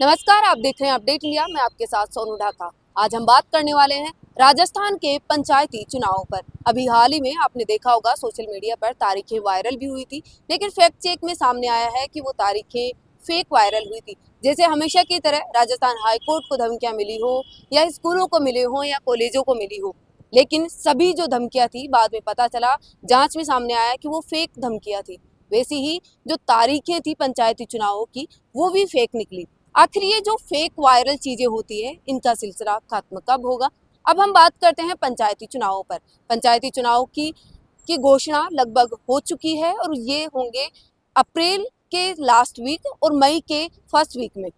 नमस्कार, आप देख रहे हैं अपडेट इंडिया। मैं आपके साथ सोनू ढाका। आज हम बात करने वाले हैं राजस्थान के पंचायती चुनावों पर। अभी हाल ही में आपने देखा होगा सोशल मीडिया पर तारीखें वायरल भी हुई थी, लेकिन फैक्ट चेक में सामने आया है कि वो तारीखें फेक वायरल हुई थी। जैसे हमेशा की तरह राजस्थान हाई कोर्ट को धमकियां मिली हो या स्कूलों को मिले हो या कॉलेजों को मिली हो, लेकिन सभी जो धमकियां थी बाद में पता चला, जांच में सामने आया कि वो फेक धमकियां थी। वैसी ही जो तारीखें थी पंचायती चुनावों की, वो भी फेक निकली। आखिर ये जो फेक वायरल चीजें होती है, इनका सिलसिला खत्म कब होगा? अब हम बात करते हैं पंचायती चुनावों पर। पंचायती चुनाव की घोषणा लगभग हो चुकी है और ये होंगे अप्रैल के लास्ट वीक और मई के फर्स्ट वीक में।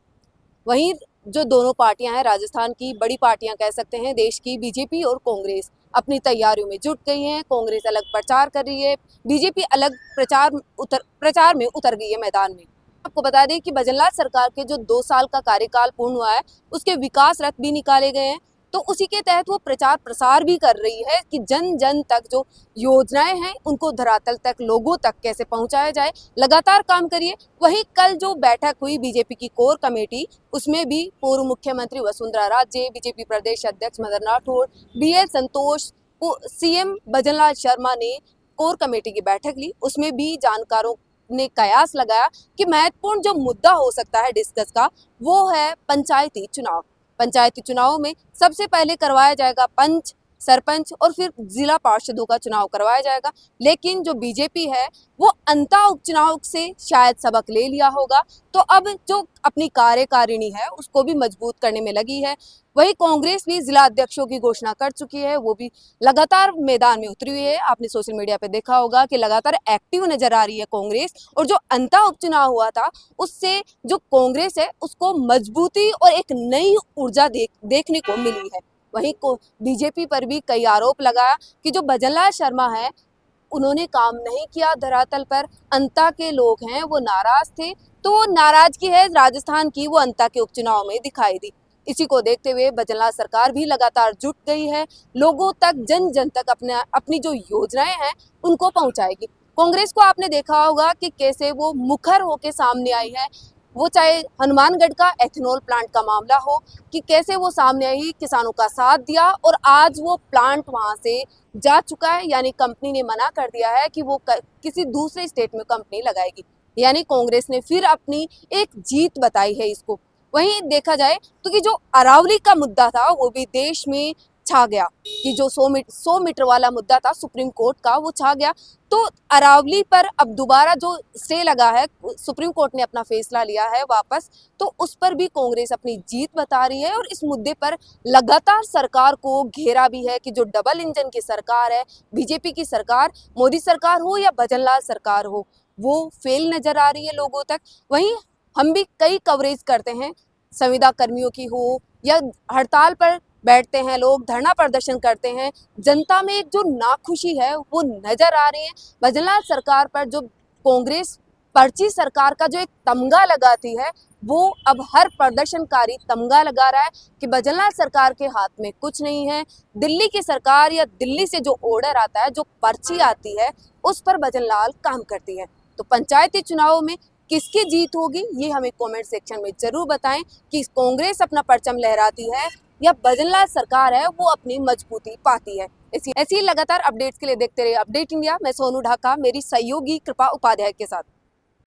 वहीं जो दोनों पार्टियां हैं, राजस्थान की बड़ी पार्टियां कह सकते हैं, देश की बीजेपी और कांग्रेस अपनी तैयारियों में जुट गई हैं। कांग्रेस अलग प्रचार कर रही है, बीजेपी अलग प्रचार में उतर गई है मैदान में। आपको बता दें कि भजनलाल सरकार के जो 2 साल का कार्यकाल पूर्ण हुआ है, उसके विकास रथ भी निकाले गए हैं। तो उसी के तहत वो प्रचार प्रसार भी कर रही है कि जन जन तक जो योजनाएं हैं उनको धरातल तक, लोगों तक कैसे पहुंचाया जाए। लगातार काम करिए। वहीं कल जो बैठक हुई बीजेपी की कोर कमेटी, उसमें भी पूर्व मुख्यमंत्री वसुंधरा राजे, बीजेपी प्रदेश अध्यक्ष मदन राठौड़, BL संतोष, CM भजनलाल शर्मा ने कोर कमेटी की बैठक ली। उसमें भी जानकारों ने कयास लगाया कि महत्वपूर्ण जो मुद्दा हो सकता है डिस्कस का, वो है पंचायती चुनाव। पंचायती चुनाव में सबसे पहले करवाया जाएगा पंच, सरपंच और फिर जिला पार्षदों का चुनाव करवाया जाएगा। लेकिन जो बीजेपी है, वो अंता उपचुनाव से शायद सबक ले लिया होगा, तो अब जो अपनी कार्यकारिणी है उसको भी मजबूत करने में लगी है। वही कांग्रेस भी जिला अध्यक्षों की घोषणा कर चुकी है, वो भी लगातार मैदान में उतरी हुई है। आपने सोशल मीडिया पे देखा होगा कि लगातार एक्टिव नजर आ रही है कांग्रेस। और जो अंता उपचुनाव हुआ था, उससे जो कांग्रेस है उसको मजबूती और एक नई ऊर्जा देखने को मिली है। वहीं को बीजेपी पर भी कई आरोप लगाया कि जो भजनलाल शर्मा है, उन्होंने काम नहीं किया धरातल पर। अंता के लोग हैं वो नाराज थे, तो वो नाराजगी है राजस्थान की, वो अंता के उपचुनाव में दिखाई दी। इसी को देखते हुए भजनलाल सरकार भी लगातार जुट गई है, लोगों तक, जन जन तक अपनी जो योजनाएं हैं उनको पहुंचाएगी। कांग्रेस को आपने देखा होगा कि कैसे वो मुखर होके सामने आई है। वो चाहे हनुमानगढ़ का एथेनॉल प्लांट का मामला हो, कि कैसे वो सामने आई, किसानों का साथ दिया और आज वो प्लांट वहां से जा चुका है। यानी कंपनी ने मना कर दिया है कि वो किसी दूसरे स्टेट में कंपनी लगाएगी। यानी कांग्रेस ने फिर अपनी एक जीत बताई है इसको। वहीं देखा जाए तो कि जो अरावली का मुद्दा था वो भी देश में छा गया, कि जो 100 मीटर वाला मुद्दा था सुप्रीम कोर्ट का, वो छा गया। तो अरावली पर अब दोबारा जो स्टे लगा है, सुप्रीम कोर्ट ने अपना फैसला लिया है वापस, तो उस पर भी कांग्रेस अपनी जीत बता रही है। और इस मुद्दे पर लगातार सरकार को घेरा भी है कि जो डबल इंजन की सरकार है, बीजेपी की सरकार, मोदी सरकार हो या भजनलाल सरकार हो, वो फेल नजर आ रही है लोगों तक। वहीं हम भी कई कवरेज करते हैं, संविदा कर्मियों की हो या हड़ताल पर बैठते हैं लोग, धरना प्रदर्शन करते हैं, जनता में एक जो नाखुशी है वो नजर आ रही है। भजनलाल सरकार पर जो कांग्रेस पर्ची सरकार का जो एक तमगा लगाती है, वो अब हर प्रदर्शनकारी तमगा लगा रहा है कि भजनलाल सरकार के हाथ में कुछ नहीं है। दिल्ली की सरकार या दिल्ली से जो ऑर्डर आता है, जो पर्ची आती है, उस पर भजनलाल काम करती है। तो पंचायती चुनाव में किसकी जीत होगी, ये हमें कमेंट सेक्शन में जरूर बताएं कि कांग्रेस अपना परचम लहराती है या भजनलाल सरकार है वो अपनी मजबूती पाती है। ऐसी लगातार अपडेट्स के लिए देखते रहिए अपडेट इंडिया। मैं सोनू ढाका, मेरी सहयोगी कृपा उपाध्याय के साथ।